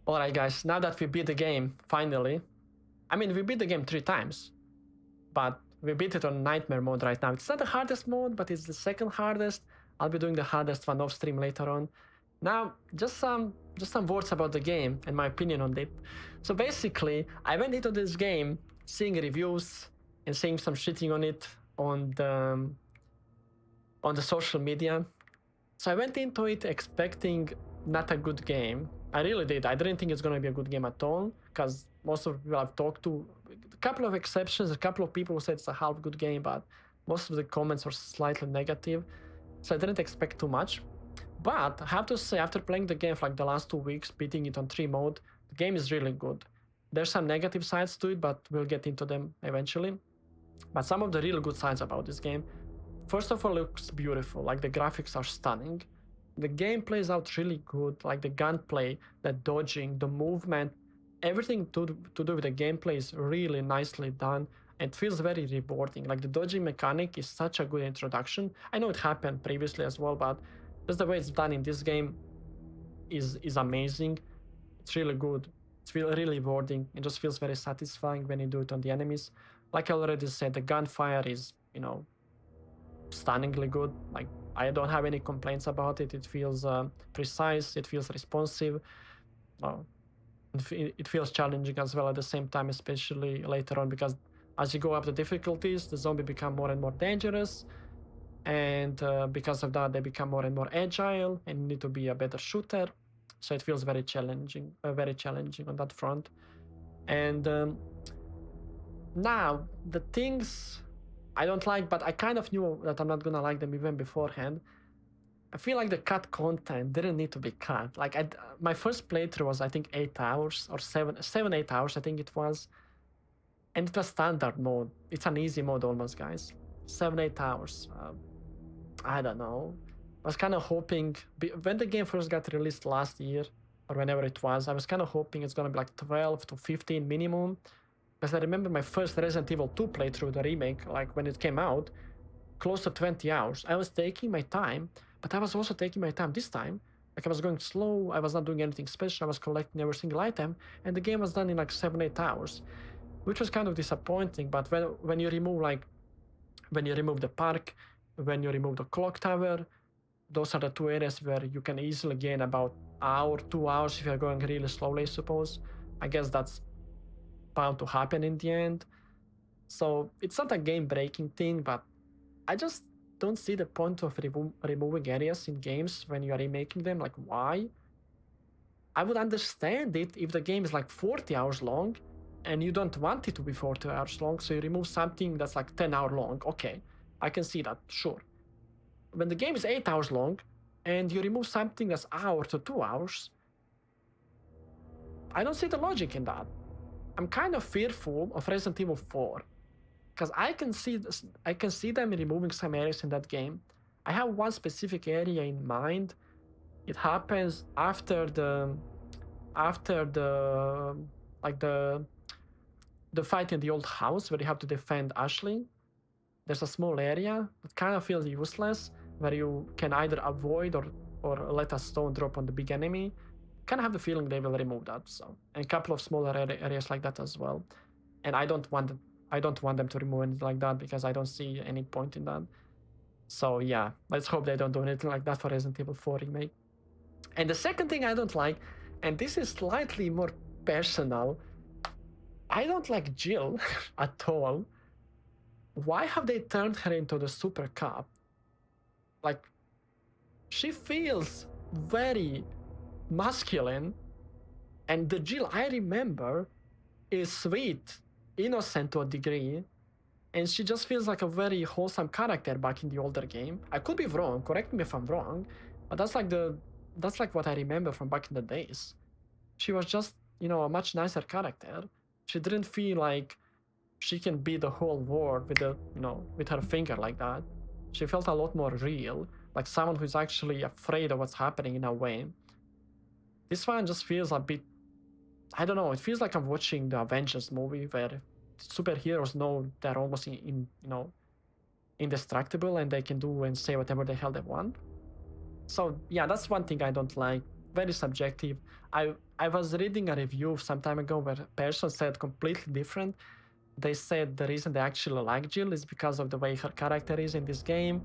Alright guys, now that we beat the game, finally. I mean, we beat the game 3 times, but we beat it on Nightmare mode right now. It's not the hardest mode, but it's the second hardest. I'll be doing the hardest one off stream later on. Now, just some words about the game and my opinion on it. So basically, I went into this game seeing reviews and seeing some shitting on it on the social media. So I went into it expecting not a good game. I really did. I didn't think it's going to be a good game at all, because most of the people I've talked to, a couple of exceptions, a couple of people who said it's a half good game, but most of the comments were slightly negative. So I didn't expect too much. But I have to say, after playing the game for like the last 2 weeks, beating it on 3 mode, the game is really good. There's some negative sides to it, but we'll get into them eventually. But some of the real good sides about this game, first of all, it looks beautiful. Like, the graphics are stunning. The game plays out really good, like the gunplay, the dodging, the movement, everything to do with the gameplay is really nicely done. It feels very rewarding. Like, the dodging mechanic is such a good introduction. I know it happened previously as well, but just the way it's done in this game is amazing. It's really good. It's really rewarding. It just feels very satisfying when you do it on the enemies. Like I already said, the gunfire is, stunningly good. Like, I don't have any complaints about it. It feels precise. It feels responsive. It feels challenging as well at the same time, especially later on, because as you go up the difficulties, the zombies become more and more dangerous, and because of that, they become more and more agile, and you need to be a better shooter. So it feels very challenging on that front. And now the things I don't like, but I kind of knew that I'm not gonna like them even beforehand. I feel like the cut content didn't need to be cut. Like, my first playthrough was, I think, 8 hours or 8 hours, I think it was. And it was standard mode. It's an easy mode almost, guys. 7-8 hours. I don't know. I was kind of hoping, when the game first got released last year, or whenever it was, I was kind of hoping it's gonna be like 12 to 15 minimum. Because I remember my first Resident Evil 2 playthrough, the remake, like when it came out, close to 20 hours. I was taking my time, but I was also taking my time this time. Like, I was going slow, I was not doing anything special, I was collecting every single item, and the game was done in like 7-8 hours, which was kind of disappointing. But when you remove the park, when you remove the clock tower, those are the 2 areas where you can easily gain about hour, 2 hours if you're going really slowly, I suppose. I guess that's bound to happen in the end. So it's not a game-breaking thing, but I just don't see the point of removing areas in games when you are remaking them. Like, why? I would understand it if the game is like 40 hours long and you don't want it to be 40 hours long, so you remove something that's like 10 hours long. Okay, I can see that, sure. When the game is 8 hours long and you remove something that's hour to 2 hours, I don't see the logic in that. I'm kind of fearful of Resident Evil 4, because I can see them removing some areas in that game. I have one specific area in mind. It happens after the fight in the old house where you have to defend Ashley. There's a small area that kind of feels useless, where you can either avoid or let a stone drop on the big enemy. Kind of have the feeling they will remove that. So, and a couple of smaller areas like that as well. And I don't want them to remove anything like that, because I don't see any point in that. So yeah, let's hope they don't do anything like that for Resident Evil 4 Remake. And the second thing I don't like, and this is slightly more personal, I don't like Jill at all. Why have they turned her into the super cop? Like, she feels very masculine, and the Jill I remember is sweet, innocent to a degree, and she just feels like a very wholesome character back in the older game. I could be wrong, correct me if I'm wrong, but that's like what I remember from back in the days. She was just, a much nicer character. She didn't feel like she can beat the whole world with her finger like that. She felt a lot more real, like someone who's actually afraid of what's happening in a way. This one just feels a bit, I don't know, it feels like I'm watching the Avengers movie where superheroes know they're almost indestructible and they can do and say whatever the hell they want. So yeah, that's one thing I don't like. very subjective. I was reading a review some time ago where a person said completely different. They said the reason they actually like Jill is because of the way her character is in this game.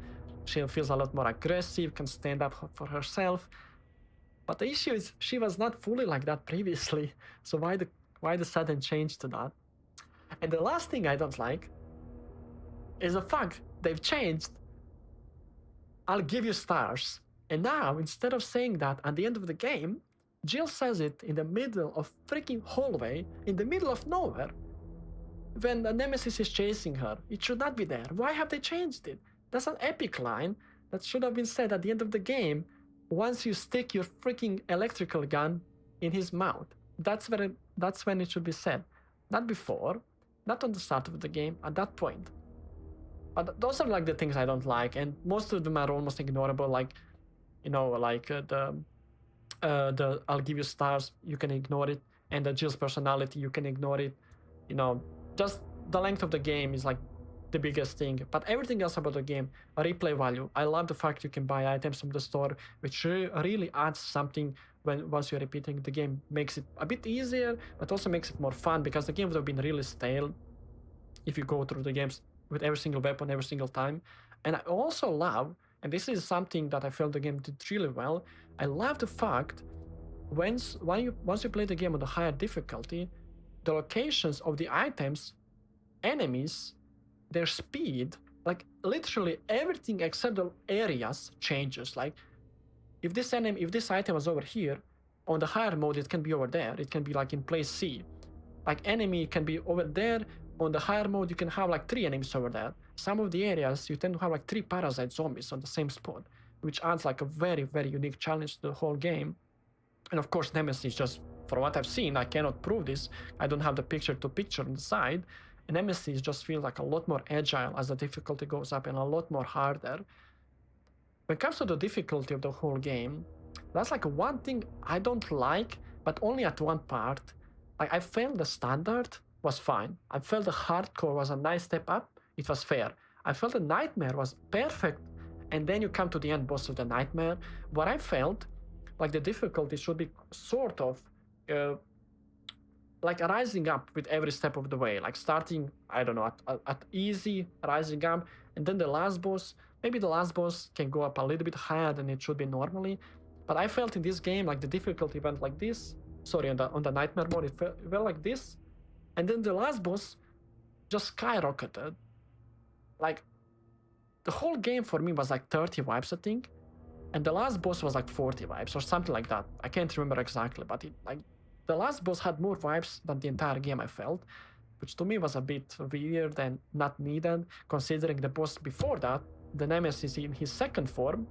She feels a lot more aggressive, can stand up for herself. But the issue is she was not fully like that previously. So why the sudden change to that? And the last thing I don't like is the fact they've changed I'll give you stars. And now, instead of saying that at the end of the game, Jill says it in the middle of freaking hallway, in the middle of nowhere, when the Nemesis is chasing her. It should not be there. Why have they changed it? That's an epic line that should have been said at the end of the game once you stick your freaking electrical gun in his mouth. That's when it should be said. Not before, not on the start of the game, at that point. But those are like the things I don't like, and most of them are almost ignorable. Like, the I'll give you stars, you can ignore it, and the Jill's personality, you can ignore it. Just the length of the game is like the biggest thing. But everything else about the game, replay value. I love the fact you can buy items from the store, which really adds something once you're repeating the game. Makes it a bit easier, but also makes it more fun, because the game would have been really stale if you go through the games with every single weapon every single time. And I also love, and this is something that I felt the game did really well, I love the fact once you play the game on the higher difficulty, the locations of the items, enemies, their speed, like literally everything except the areas changes. Like if this item was over here, on the higher mode it can be over there. It can be like in place C. Like enemy can be over there. On the higher mode you can have like 3 enemies over there. Some of the areas you tend to have like 3 parasite zombies on the same spot, which adds like a very, very unique challenge to the whole game. And of course Nemesis, just from what I've seen, I cannot prove this, I don't have the picture-to-picture on the side, and Nemesis just feels like a lot more agile as the difficulty goes up and a lot more harder. When it comes to the difficulty of the whole game, that's like one thing I don't like, but only at one part. Like I felt the standard was fine. I felt the hardcore was a nice step up, it was fair. I felt the nightmare was perfect, and then you come to the end boss of the nightmare. What I felt, like the difficulty should be sort of like rising up with every step of the way, like starting, I don't know, at easy, rising up, and then the last boss, maybe the last boss can go up a little bit higher than it should be normally. But I felt in this game like the difficulty went like this, sorry, on the nightmare mode it felt like this, and then the last boss just skyrocketed. Like the whole game for me was like 30 vibes, I think, and the last boss was like 40 vibes or something like that. I can't remember exactly, but the last boss had more vibes than the entire game, I felt, which to me was a bit weird and not needed, considering the boss before that, the Nemesis in his second form,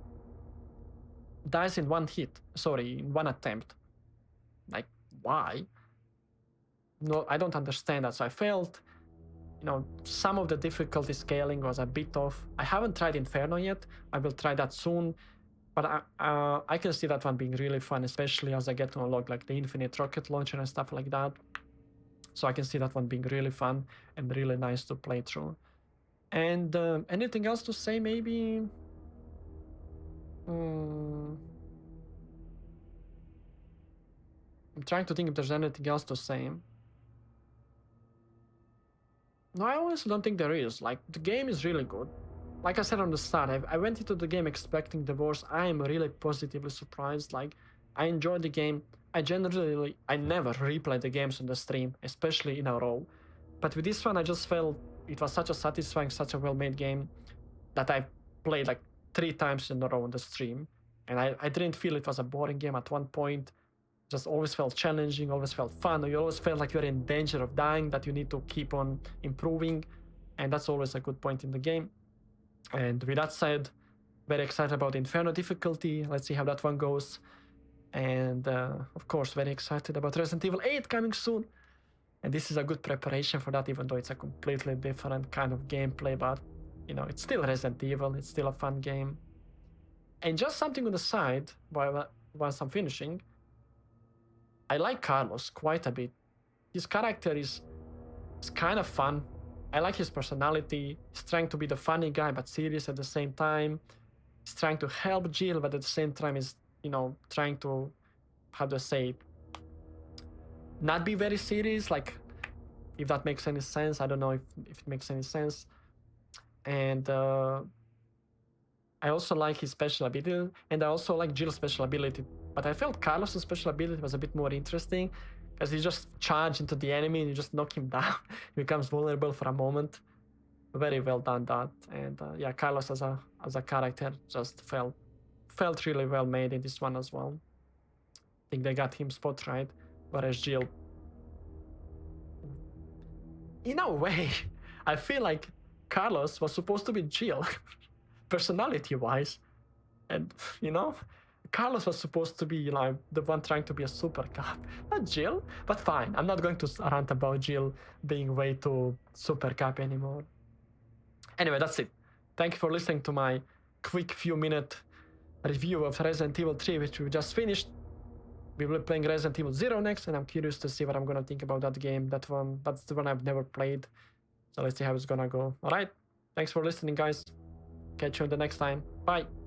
dies in one attempt. Like, why? No, I don't understand that. So I felt, some of the difficulty scaling was a bit off. I haven't tried Inferno yet. I will try that soon. But I can see that one being really fun, especially as I get to unlock like the infinite rocket launcher and stuff like that. So I can see that one being really fun and really nice to play through. And anything else to say, maybe? I'm trying to think if there's anything else to say. No, I honestly don't think there is. Like, the game is really good. Like I said on the start, I went into the game expecting the worst. I am really positively surprised. Like, I enjoyed the game. I never replay the games on the stream, especially in a row. But with this one, I just felt it was such a satisfying, such a well-made game that I played like 3 times in a row on the stream. And I didn't feel it was a boring game at one point. Just always felt challenging, always felt fun. You always felt like you're in danger of dying, that you need to keep on improving. And that's always a good point in the game. And with that said, very excited about Inferno difficulty. Let's see how that one goes. And of course, very excited about Resident Evil 8 coming soon. And this is a good preparation for that, even though it's a completely different kind of gameplay. But, it's still Resident Evil. It's still a fun game. And just something on the side, whilst I'm finishing, I like Carlos quite a bit. His character is kind of fun. I like his personality. He's trying to be the funny guy, but serious at the same time. He's trying to help Jill, but at the same time he's, trying to how do I say, not be very serious, like, if that makes any sense. I don't know if it makes any sense. And I also like his special ability, and I also like Jill's special ability, but I felt Carlos's special ability was a bit more interesting, because he just charged into the enemy and you just knock him down. He becomes vulnerable for a moment. Very well done that. And yeah, Carlos as a character just felt really well made in this one as well. I think they got him spot right, whereas Jill, in a way, I feel like Carlos was supposed to be Jill, personality-wise, and you know, Carlos was supposed to be, you know, the one trying to be a super cop, not Jill. But fine, I'm not going to rant about Jill being way too super cop anymore. Anyway, that's it. Thank you for listening to my quick few-minute review of Resident Evil 3, which we just finished. We will be playing Resident Evil 0 next, and I'm curious to see what I'm gonna think about that game. That's the one I've never played. So let's see how it's gonna go. Alright, thanks for listening, guys. Catch you on the next time. Bye.